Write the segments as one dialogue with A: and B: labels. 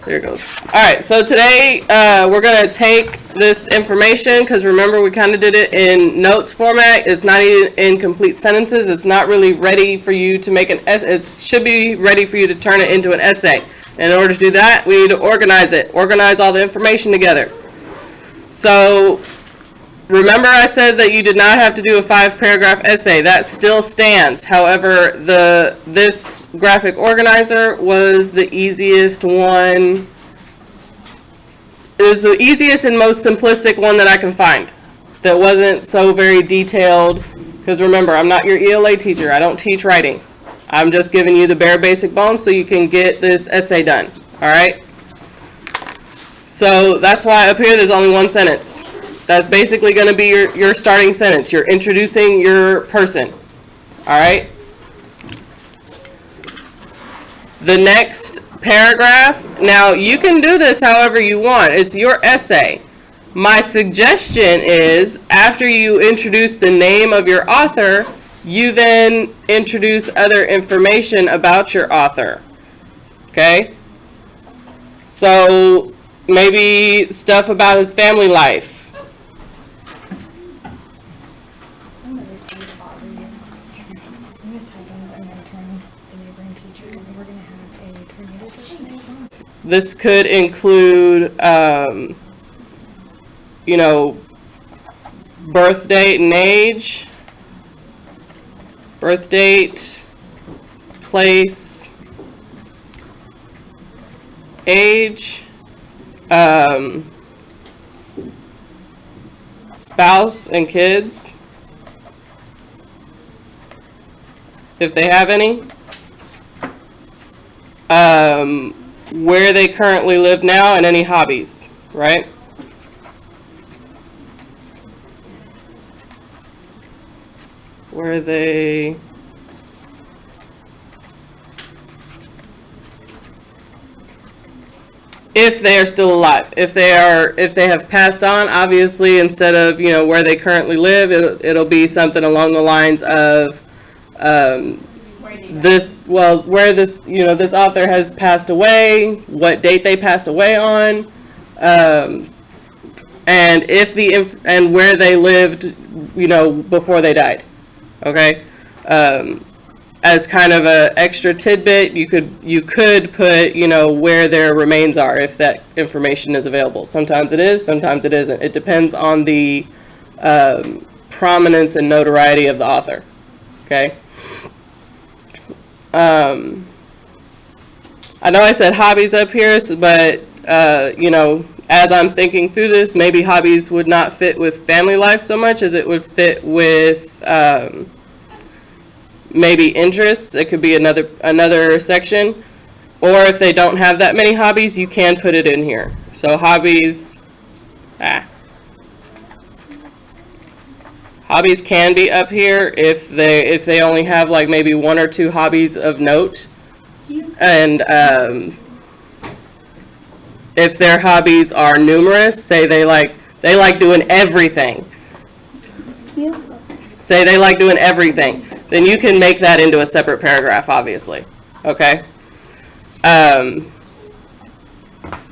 A: There it goes. All right, so today we're going to take this information, because remember we kind of did it in notes format. It's not even in complete sentences. It's not really ready for you to make an essay. It should be ready for you to turn it into an essay. In order to do that, we need to organize it, organize all the information together. So remember I said that you did not have to do a 5-paragraph essay. That still stands. However, this graphic organizer was the easiest one. It was the easiest and most simplistic one that I can find. That wasn't so very detailed. Because remember, I'm not your ELA teacher. I don't teach writing. I'm just giving you the bare basic bones so you can get this essay done. All right? So that's why up here there's only one sentence. That's basically going to be your starting sentence. You're introducing your person. All right? The next paragraph, now you can do this however you want. It's your essay. My suggestion is after you introduce the name of your author, you then introduce other information about your author. Okay? So maybe stuff about his family life. This could include, birth date and age, birth date, place, age, spouse and kids, if they have any. Where they currently live now and any hobbies, right? Where they... If they are still alive. If they have passed on, obviously, instead of, where they currently live, it'll be something along the lines of where this author has passed away, what date they passed away on, and and where they lived, before they died. Okay, as kind of a extra tidbit, you could put, where their remains are if that information is available. Sometimes it is, sometimes it isn't. It depends on the prominence and notoriety of the author. Okay. I know I said hobbies up here, but, as I'm thinking through this, maybe hobbies would not fit with family life so much as it would fit with maybe interests. It could be another section. Or if they don't have that many hobbies, you can put it in here. So hobbies, hobbies can be up here if they only have like maybe 1 or 2 hobbies of note, and if their hobbies are numerous, say they like doing everything. Say they like doing everything, then you can make that into a separate paragraph, obviously. Okay.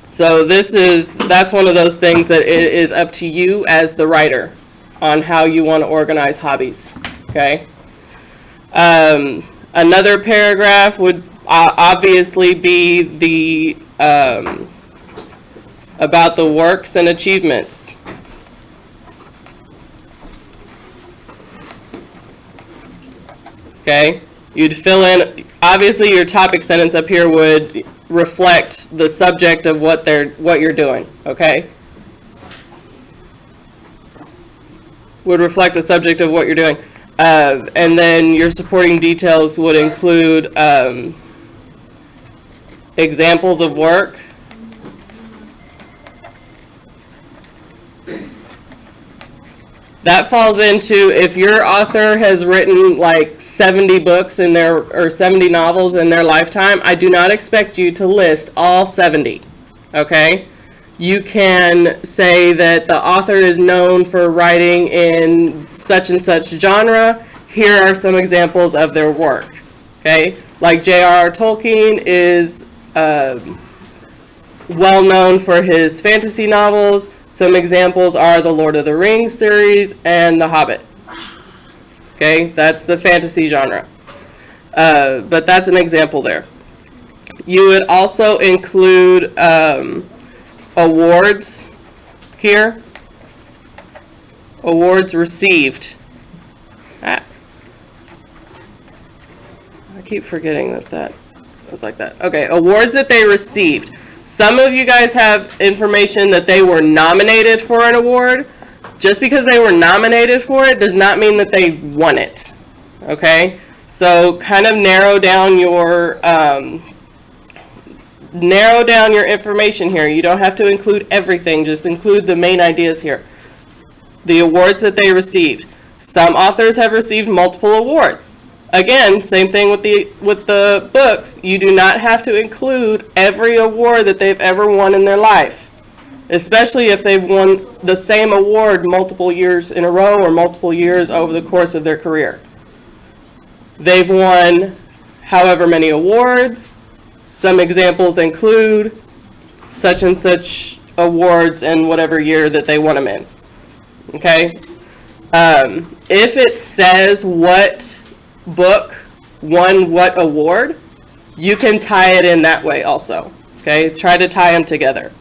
A: So that's one of those things that it is up to you as the writer on how you want to organize hobbies. Okay. Another paragraph would obviously be the about the works and achievements. Okay. You'd fill in, obviously your topic sentence up here would reflect the subject of what you're doing. Okay. Would reflect the subject of what you're doing. And then your supporting details would include examples of work, that falls into if your author has written like 70 books or 70 novels in their lifetime, I do not expect you to list all 70. Okay? You can say that the author is known for writing in such and such genre. Here are some examples of their work. Okay? Like J.R.R. Tolkien is well known for his fantasy novels. Some examples are the Lord of the Rings series and The Hobbit. Okay, that's the fantasy genre. But that's an example there. You would also include awards here. Awards received. I keep forgetting that was like that. Okay, awards that they received. Some of you guys have information that they were nominated for an award. Just because they were nominated for it does not mean that they won it. Okay? So kind of narrow down your information here. You don't have to include everything, just include the main ideas here. The awards that they received. Some authors have received multiple awards. Again, same thing with the books. You do not have to include every award that they've ever won in their life, especially if they've won the same award multiple years in a row or multiple years over the course of their career. They've won however many awards. Some examples include such and such awards in whatever year that they won them in. Okay? If it says what book won what award, you can tie it in that way also. Okay? Try to tie them together.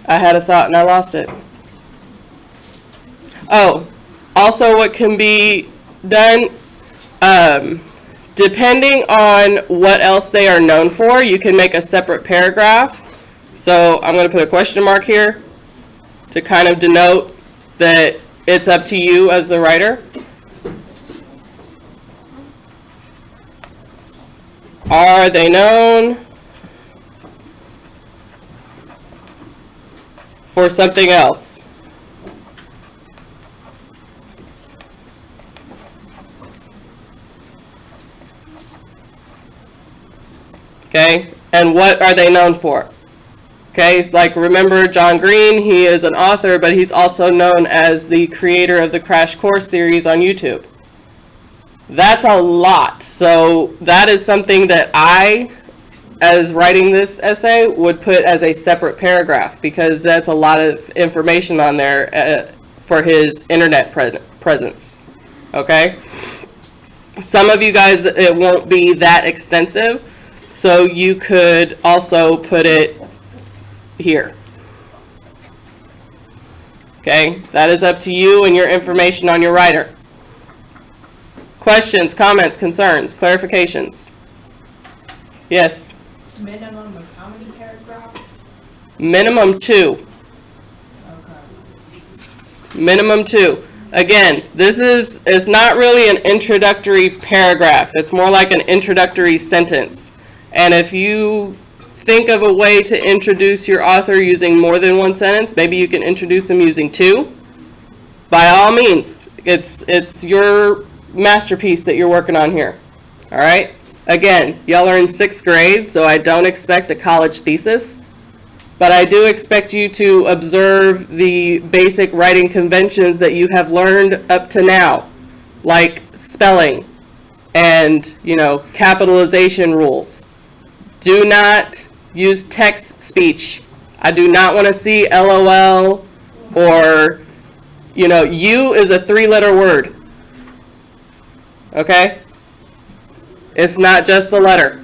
A: I had a thought and I lost it. Oh, also what can be done, depending on what else they are known for, you can make a separate paragraph. So I'm going to put a question mark here to kind of denote that it's up to you as the writer. Are they known for something else? Okay, and what are they known for? Okay, like remember John Green, he is an author, but he's also known as the creator of the Crash Course series on YouTube. That's a lot. So that is something that I, as writing this essay, would put as a separate paragraph because that's a lot of information on there for his internet presence. Okay? Some of you guys, it won't be that extensive, so you could also put it here. Okay? That is up to you and your information on your writer. Questions, comments, concerns, clarifications? Yes?
B: Minimum of how many paragraphs?
A: Minimum 2.
B: Okay.
A: Minimum 2. Again, it's not really an introductory paragraph. It's more like an introductory sentence. And if you think of a way to introduce your author using more than one sentence, maybe you can introduce them using 2. By all means, it's your masterpiece that you're working on here. All right? Again, y'all are in 6th grade, so I don't expect a college thesis, but I do expect you to observe the basic writing conventions that you have learned up to now, like spelling and, capitalization rules. Do not use text speech. I do not want to see LOL or, you is a 3-letter word. Okay? It's not just the letter.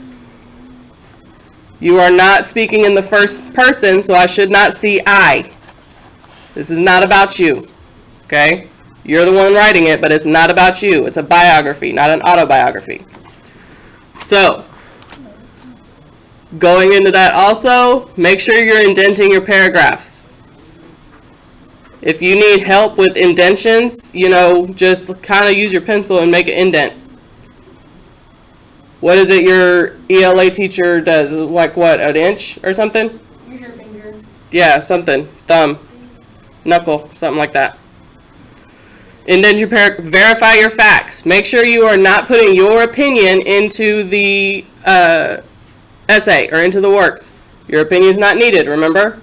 A: You are not speaking in the first person, so I should not see I. This is not about you. Okay? You're the one writing it, but it's not about you. It's a biography, not an autobiography. So, going into that also, make sure you're indenting your paragraphs. If you need help with indentions, just kind of use your pencil and make an indent. What is it your ELA teacher does? Like what, an inch or something?
B: Use your finger.
A: Yeah, something. Thumb, knuckle, something like that. Indent your paragraph. Verify your facts. Make sure you are not putting your opinion into the essay or into the works. Your opinion is not needed, remember?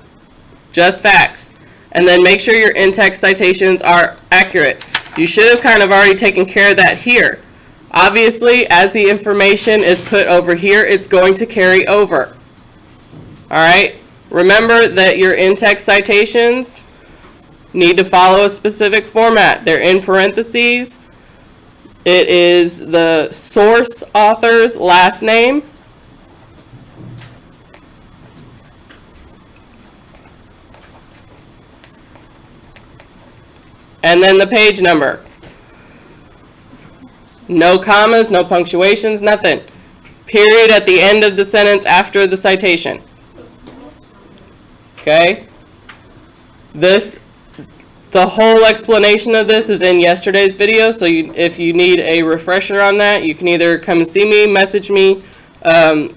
A: Just facts. And then make sure your in-text citations are accurate. You should have kind of already taken care of that here. Obviously, as the information is put over here, it's going to carry over. All right? Remember that your in-text citations need to follow a specific format. They're in parentheses. It is the source author's last name. And then the page number. No commas, no punctuations, nothing. Period at the end of the sentence after the citation. Okay? The whole explanation of this is in yesterday's video, so if you need a refresher on that, you can either come and see me, message me,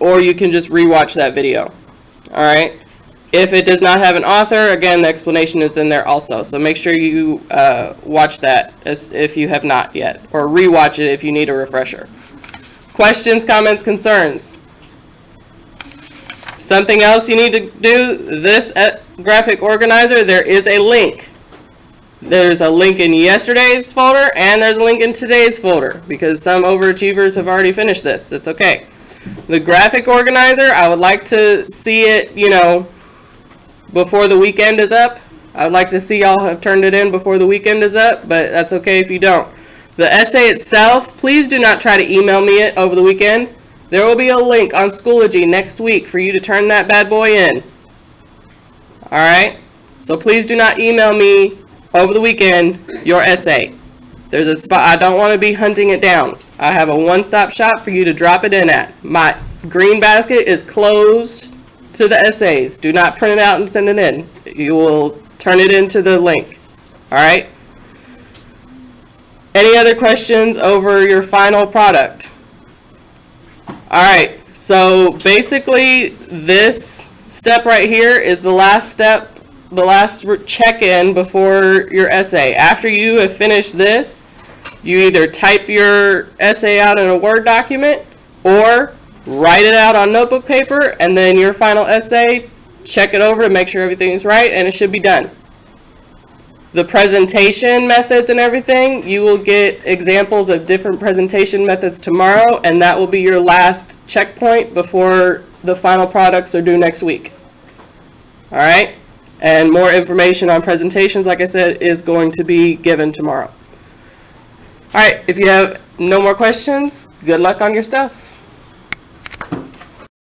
A: or you can just rewatch that video. All right? If it does not have an author, again, the explanation is in there also. So make sure you watch that if you have not yet, or rewatch it if you need a refresher. Questions, comments, concerns? Something else you need to do, this graphic organizer, there is a link. There's a link in yesterday's folder, and there's a link in today's folder, because some overachievers have already finished this. That's okay. The graphic organizer, I would like to see it, before the weekend is up. I would like to see y'all have turned it in before the weekend is up, but that's okay if you don't. The essay itself, please do not try to email me it over the weekend. There will be a link on Schoology next week for you to turn that bad boy in. All right? So please do not email me over the weekend your essay. There's a spot, I don't want to be hunting it down. I have a one-stop shop for you to drop it in at. My green basket is closed to the essays. Do not print it out and send it in. You will turn it into the link. All right? Any other questions over your final product? All right, so basically this step right here is the last step, the last check-in before your essay. After you have finished this, you either type your essay out in a Word document or write it out on notebook paper, and then your final essay, check it over and make sure everything is right, and it should be done. The presentation methods and everything, you will get examples of different presentation methods tomorrow, and that will be your last checkpoint before the final products are due next week. All right? And more information on presentations, like I said, is going to be given tomorrow. All right, if you have no more questions, good luck on your stuff.